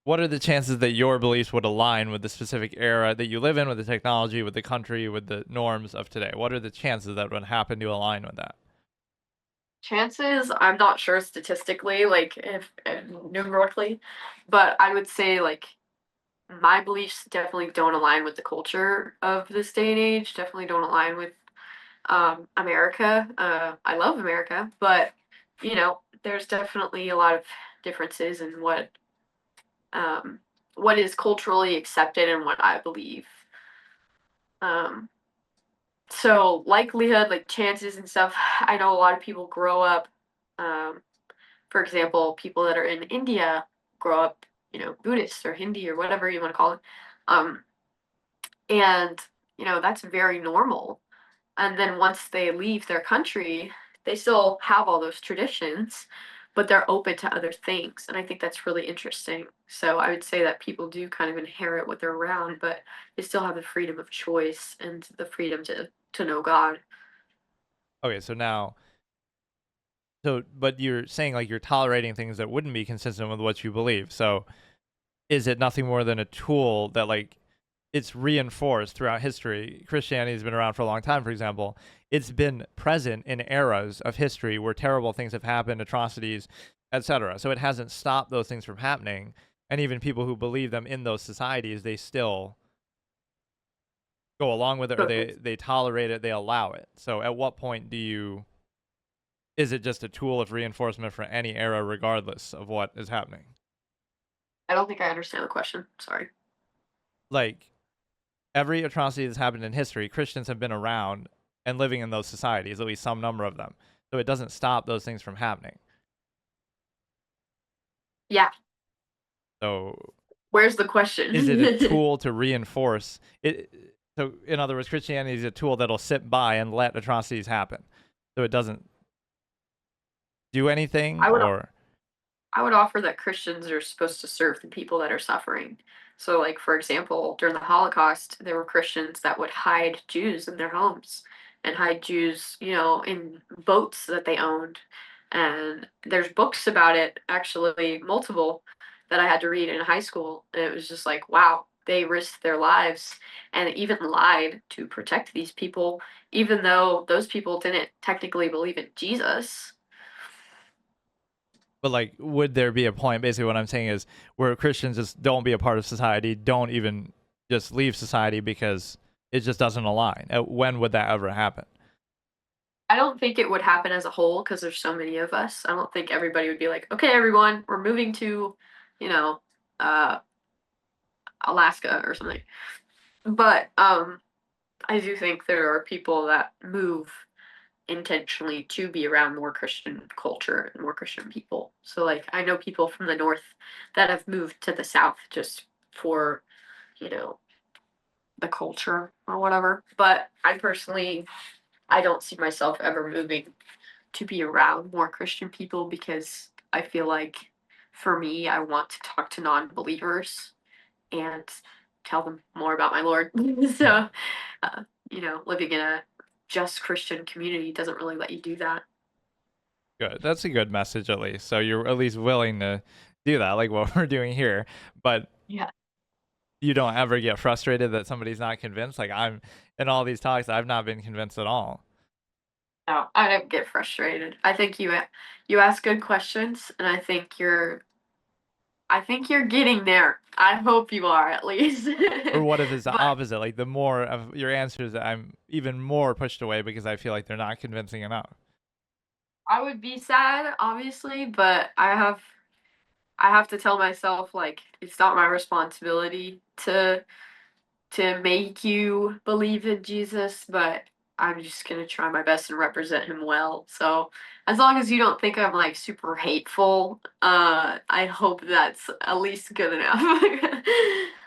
What are the chances that your beliefs would align with the specific era that you live in, with the technology, with the country, with the norms of today? What are the chances that would happen to align with that? Chances, I'm not sure statistically, like if numerically, but I would say like my beliefs definitely don't align with the culture of this day and age. Definitely don't align with America. I love America, but there's definitely a lot of differences in what is culturally accepted and what I believe. Um, so likelihood, like chances and stuff. I know a lot of people grow up. Um, for example, people that are in India grow up, Buddhist or Hindi or whatever you want to call it. Um, and that's very normal. And then once they leave their country, they still have all those traditions, but they're open to other things. And I think that's really interesting. So I would say that people do kind of inherit what they're around, but they still have the freedom of choice and the freedom to know God. Okay, but you're saying like you're tolerating things that wouldn't be consistent with what you believe. So is it nothing more than a tool that like it's reinforced throughout history? Christianity has been around for a long time, for example. It's been present in eras of history where terrible things have happened, atrocities, etc. So it hasn't stopped those things from happening. And even people who believe them in those societies, they still go along with it, or So they tolerate it, they allow it. So at what point do you is it just a tool of reinforcement for any era regardless of what is happening? I don't think I understand the question. Sorry. Like every atrocity that's happened in history, Christians have been around and living in those societies, at least some number of them. So it doesn't stop those things from happening. Yeah. So Where's the is it a question? tool to reinforce it? So in other words, Christianity is a tool that'll sit by and let atrocities happen. So it doesn't do anything I would or I would offer that Christians are supposed to serve the people that are suffering. So, like, for example, during the Holocaust, there were Christians that would hide Jews in their homes and hide Jews, in boats that they owned. And there's books about it, actually, multiple, that I had to read in high school. And it was just like, wow, they risked their lives and even lied to protect these people, even though those people didn't technically believe in Jesus. but like would there be a point, basically what I'm saying is, where Christians just don't be a part of society, don't even just leave society because it just doesn't align? When would that ever happen? I don't think it would happen as a whole because there's so many of us. I don't think everybody would be like, "Okay, everyone, we're moving to, you know, uh, Alaska or something." But I do think there are people that move intentionally to be around more Christian culture and more Christian people. So like I know people from the north that have moved to the south just for, you know, the culture or whatever. But I don't see myself ever moving to be around more Christian people because I feel like for me, I want to talk to non-believers and tell them more about my Lord. So, uh, living in a just Christian community doesn't really let you do that. Good. That's a good message, at least. So you're at least willing to do that, like what we're doing here. But Yeah. you don't ever get frustrated that somebody's not convinced. Like I'm in all these talks, I've not been convinced at all. No, I don't get frustrated. I think you ask good questions, and I think you're getting there. I hope you are at least. Or what if it's the But opposite? Like the more of your answers, I'm even more pushed away because I feel like they're not convincing enough. I would be sad, obviously, but I have to tell myself like it's not my responsibility to make you believe in Jesus, but I'm just gonna try my best and represent him well. So as long as you don't think I'm like super hateful, I hope that's at least good enough.